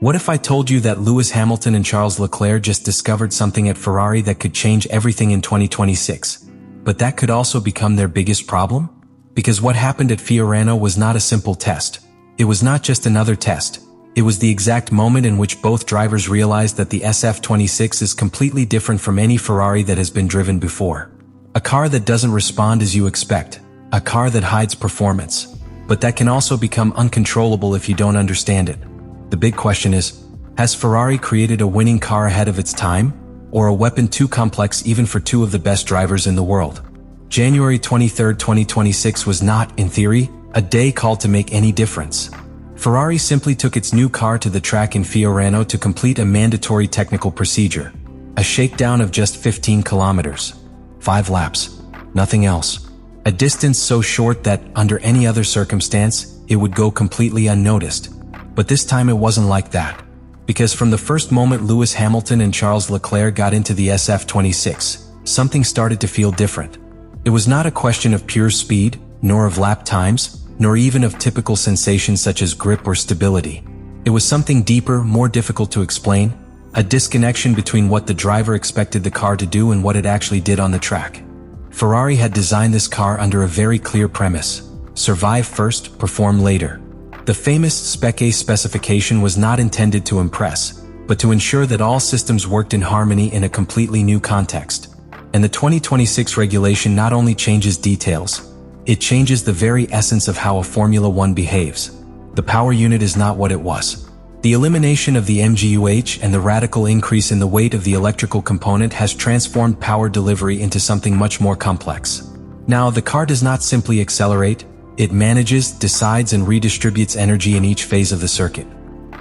What if I told you that Lewis Hamilton and Charles Leclerc just discovered something at Ferrari that could change everything in 2026? But that could also become their biggest problem? Because what happened at Fiorano was not a simple test. It was not just another test. It was the exact moment in which both drivers realized that the SF26 is completely different from any Ferrari that has been driven before. A car that doesn't respond as you expect. A car that hides performance. But that can also become uncontrollable if you don't understand it. The big question is, has Ferrari created a winning car ahead of its time? Or a weapon too complex even for two of the best drivers in the world? January 23, 2026 was not, in theory, a day called to make any difference. Ferrari simply took its new car to the track in Fiorano to complete a mandatory technical procedure. A shakedown of just 15 kilometers. 5 laps. Nothing else. A distance so short that, under any other circumstance, it would go completely unnoticed. But this time it wasn't like that. Because from the first moment Lewis Hamilton and Charles Leclerc got into the SF26, something started to feel different. It was not a question of pure speed, nor of lap times, nor even of typical sensations such as grip or stability. It was something deeper, more difficult to explain, a disconnection between what the driver expected the car to do and what it actually did on the track. Ferrari had designed this car under a very clear premise: survive first, perform later. The famous Spec A specification was not intended to impress, but to ensure that all systems worked in harmony in a completely new context. And the 2026 regulation not only changes details, it changes the very essence of how a Formula One behaves. The power unit is not what it was. The elimination of the MGUH and the radical increase in the weight of the electrical component has transformed power delivery into something much more complex. Now, the car does not simply accelerate, it manages, decides, and redistributes energy in each phase of the circuit.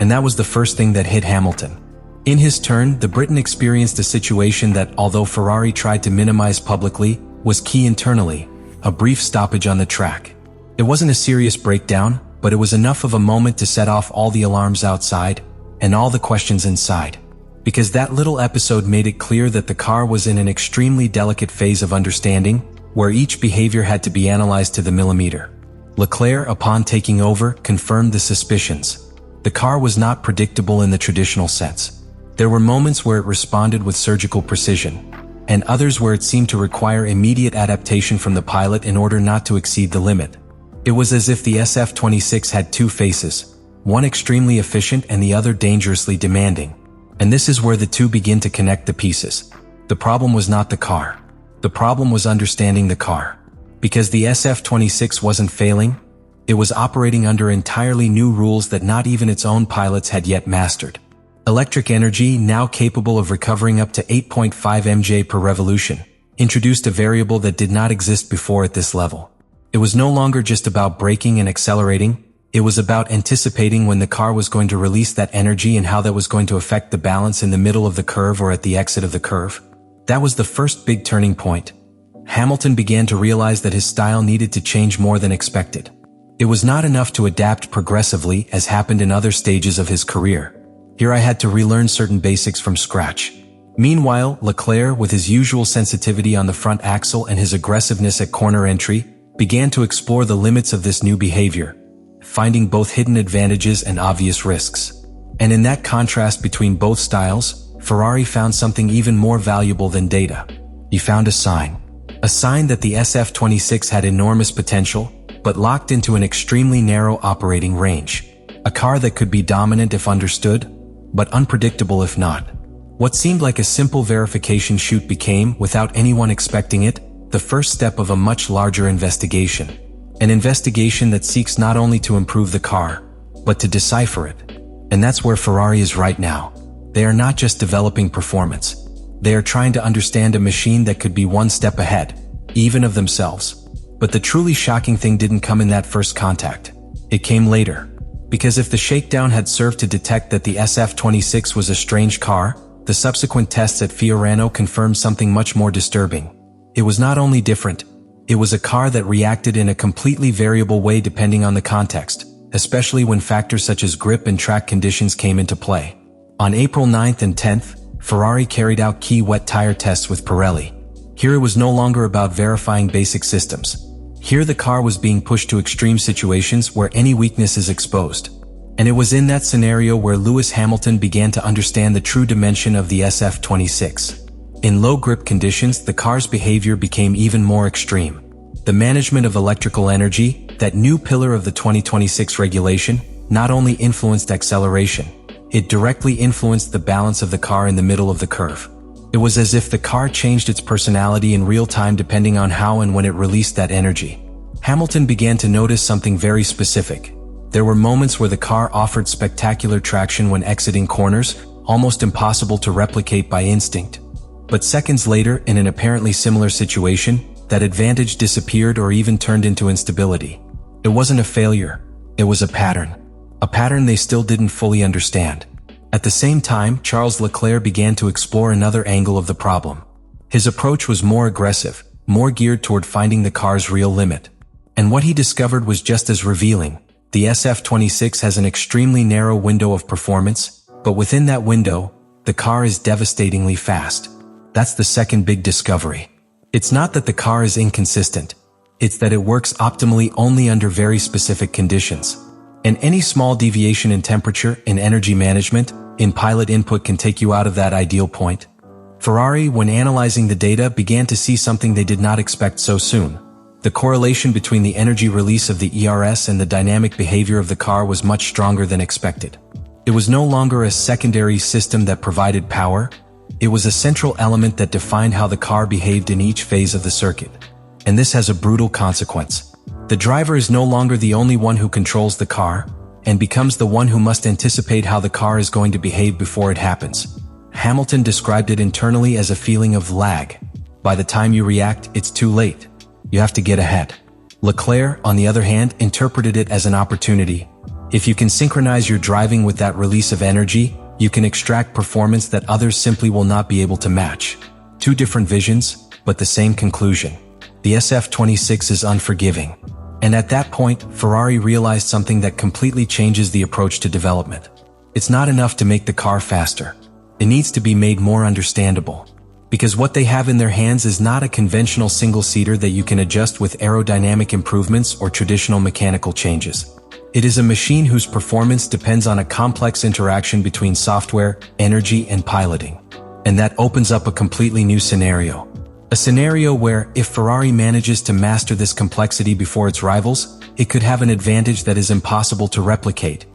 And that was the first thing that hit Hamilton. In his turn, the Briton experienced a situation that, although Ferrari tried to minimize publicly, was key internally: a brief stoppage on the track. It wasn't a serious breakdown, but it was enough of a moment to set off all the alarms outside, and all the questions inside. Because that little episode made it clear that the car was in an extremely delicate phase of understanding, where each behavior had to be analyzed to the millimeter. Leclerc, upon taking over, confirmed the suspicions. The car was not predictable in the traditional sense. There were moments where it responded with surgical precision, and others where it seemed to require immediate adaptation from the pilot in order not to exceed the limit. It was as if the SF26 had two faces, one extremely efficient and the other dangerously demanding. And this is where the two begin to connect the pieces. The problem was not the car. The problem was understanding the car. Because the SF26 wasn't failing, it was operating under entirely new rules that not even its own pilots had yet mastered. Electric energy, now capable of recovering up to 8.5 mJ per revolution, introduced a variable that did not exist before at this level. It was no longer just about braking and accelerating, it was about anticipating when the car was going to release that energy and how that was going to affect the balance in the middle of the curve or at the exit of the curve. That was the first big turning point. Hamilton began to realize that his style needed to change more than expected. It was not enough to adapt progressively, as happened in other stages of his career. Here I had to relearn certain basics from scratch. Meanwhile, Leclerc, with his usual sensitivity on the front axle and his aggressiveness at corner entry, began to explore the limits of this new behavior, finding both hidden advantages and obvious risks. And in that contrast between both styles, Ferrari found something even more valuable than data. He found a sign. A sign that the SF26 had enormous potential, but locked into an extremely narrow operating range. A car that could be dominant if understood, but unpredictable if not. What seemed like a simple verification shoot became, without anyone expecting it, the first step of a much larger investigation. An investigation that seeks not only to improve the car, but to decipher it. And that's where Ferrari is right now. They are not just developing performance. They are trying to understand a machine that could be one step ahead, even of themselves. But the truly shocking thing didn't come in that first contact. It came later. Because if the shakedown had served to detect that the SF26 was a strange car, the subsequent tests at Fiorano confirmed something much more disturbing. It was not only different, it was a car that reacted in a completely variable way depending on the context, especially when factors such as grip and track conditions came into play. On April 9th and 10th, Ferrari carried out key wet tire tests with Pirelli. Here it was no longer about verifying basic systems. Here the car was being pushed to extreme situations where any weakness is exposed. And it was in that scenario where Lewis Hamilton began to understand the true dimension of the SF26. In low grip conditions, the car's behavior became even more extreme. The management of electrical energy, that new pillar of the 2026 regulation, not only influenced acceleration, it directly influenced the balance of the car in the middle of the curve. It was as if the car changed its personality in real time depending on how and when it released that energy. Hamilton began to notice something very specific. There were moments where the car offered spectacular traction when exiting corners, almost impossible to replicate by instinct. But seconds later, in an apparently similar situation, that advantage disappeared or even turned into instability. It wasn't a failure, it was a pattern. A pattern they still didn't fully understand. At the same time, Charles Leclerc began to explore another angle of the problem. His approach was more aggressive, more geared toward finding the car's real limit. And what he discovered was just as revealing. The SF26 has an extremely narrow window of performance, but within that window, the car is devastatingly fast. That's the second big discovery. It's not that the car is inconsistent. It's that it works optimally only under very specific conditions. And any small deviation in temperature, in energy management, in pilot input can take you out of that ideal point. Ferrari, when analyzing the data, began to see something they did not expect so soon. The correlation between the energy release of the ERS and the dynamic behavior of the car was much stronger than expected. It was no longer a secondary system that provided power. It was a central element that defined how the car behaved in each phase of the circuit. And this has a brutal consequence. The driver is no longer the only one who controls the car, and becomes the one who must anticipate how the car is going to behave before it happens. Hamilton described it internally as a feeling of lag. By the time you react, it's too late. You have to get ahead. Leclerc, on the other hand, interpreted it as an opportunity. If you can synchronize your driving with that release of energy, you can extract performance that others simply will not be able to match. Two different visions, but the same conclusion. The SF26 is unforgiving. And at that point, Ferrari realized something that completely changes the approach to development. It's not enough to make the car faster. It needs to be made more understandable. Because what they have in their hands is not a conventional single-seater that you can adjust with aerodynamic improvements or traditional mechanical changes. It is a machine whose performance depends on a complex interaction between software, energy, and piloting. And that opens up a completely new scenario. A scenario where, if Ferrari manages to master this complexity before its rivals, it could have an advantage that is impossible to replicate.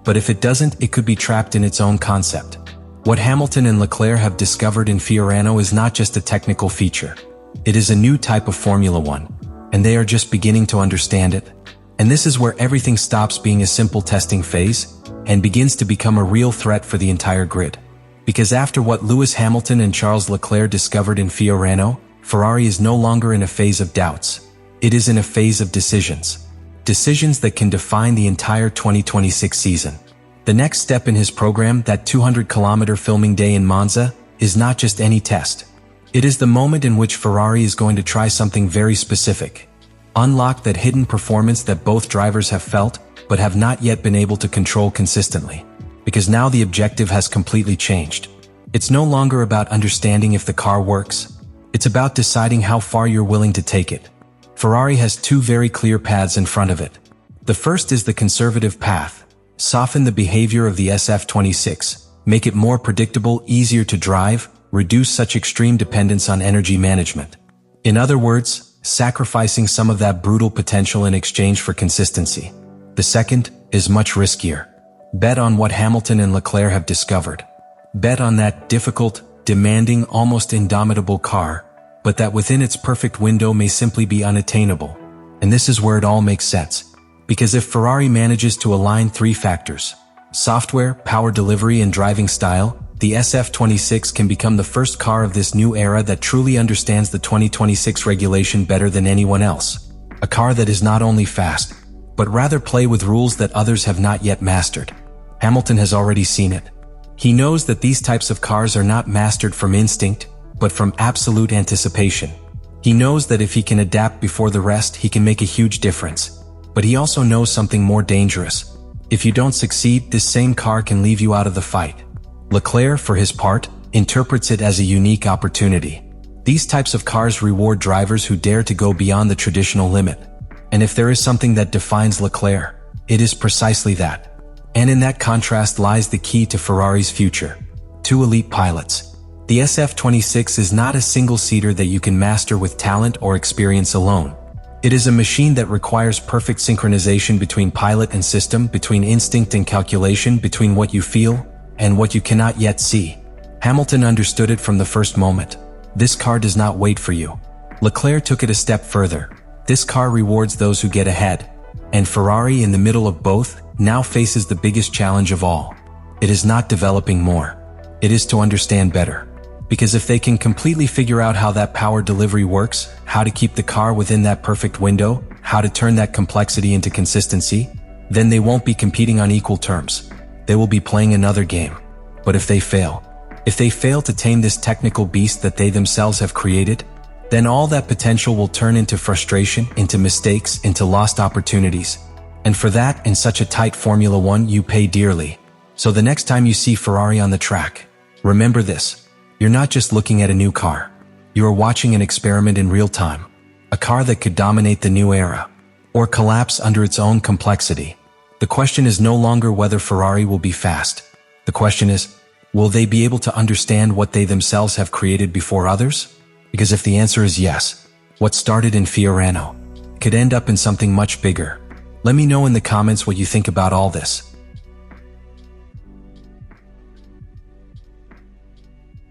But if it doesn't, it could be trapped in its own concept. What Hamilton and Leclerc have discovered in Fiorano is not just a technical feature. It is a new type of Formula One, and they are just beginning to understand it. And this is where everything stops being a simple testing phase, and begins to become a real threat for the entire grid. Because after what Lewis Hamilton and Charles Leclerc discovered in Fiorano, Ferrari is no longer in a phase of doubts. It is in a phase of decisions. Decisions that can define the entire 2026 season. The next step in his program, that 200-kilometer filming day in Monza, is not just any test. It is the moment in which Ferrari is going to try something very specific. Unlock that hidden performance that both drivers have felt, but have not yet been able to control consistently. Because now the objective has completely changed. It's no longer about understanding if the car works. It's about deciding how far you're willing to take it. Ferrari has two very clear paths in front of it. The first is the conservative path. Soften the behavior of the SF26, make it more predictable, easier to drive, reduce such extreme dependence on energy management. In other words, sacrificing some of that brutal potential in exchange for consistency. The second is much riskier. Bet on what Hamilton and Leclerc have discovered. Bet on that difficult, demanding, almost indomitable car, but that within its perfect window may simply be unattainable. And this is where it all makes sense. Because if Ferrari manages to align three factors, software, power delivery, and driving style, the SF26 can become the first car of this new era that truly understands the 2026 regulation better than anyone else. A car that is not only fast, but rather play with rules that others have not yet mastered. Hamilton has already seen it. He knows that these types of cars are not mastered from instinct, but from absolute anticipation. He knows that if he can adapt before the rest, he can make a huge difference. But he also knows something more dangerous. If you don't succeed, this same car can leave you out of the fight. Leclerc, for his part, interprets it as a unique opportunity. These types of cars reward drivers who dare to go beyond the traditional limit. And if there is something that defines Leclerc, it is precisely that. And in that contrast lies the key to Ferrari's future. 2 elite pilots. The SF26 is not a single-seater that you can master with talent or experience alone. It is a machine that requires perfect synchronization between pilot and system, between instinct and calculation, between what you feel and what you cannot yet see. Hamilton understood it from the first moment. This car does not wait for you. Leclerc took it a step further. This car rewards those who get ahead. And Ferrari, in the middle of both, now faces the biggest challenge of all. It is not developing more. It is to understand better. Because if they can completely figure out how that power delivery works, how to keep the car within that perfect window, how to turn that complexity into consistency, then they won't be competing on equal terms. They will be playing another game. But if they fail to tame this technical beast that they themselves have created, then all that potential will turn into frustration, into mistakes, into lost opportunities. And for that, in such a tight Formula One, you pay dearly. So the next time you see Ferrari on the track, remember this. You're not just looking at a new car. You are watching an experiment in real time. A car that could dominate the new era, or collapse under its own complexity. The question is no longer whether Ferrari will be fast. The question is, will they be able to understand what they themselves have created before others? Because if the answer is yes, what started in Fiorano could end up in something much bigger. Let me know in the comments what you think about all this.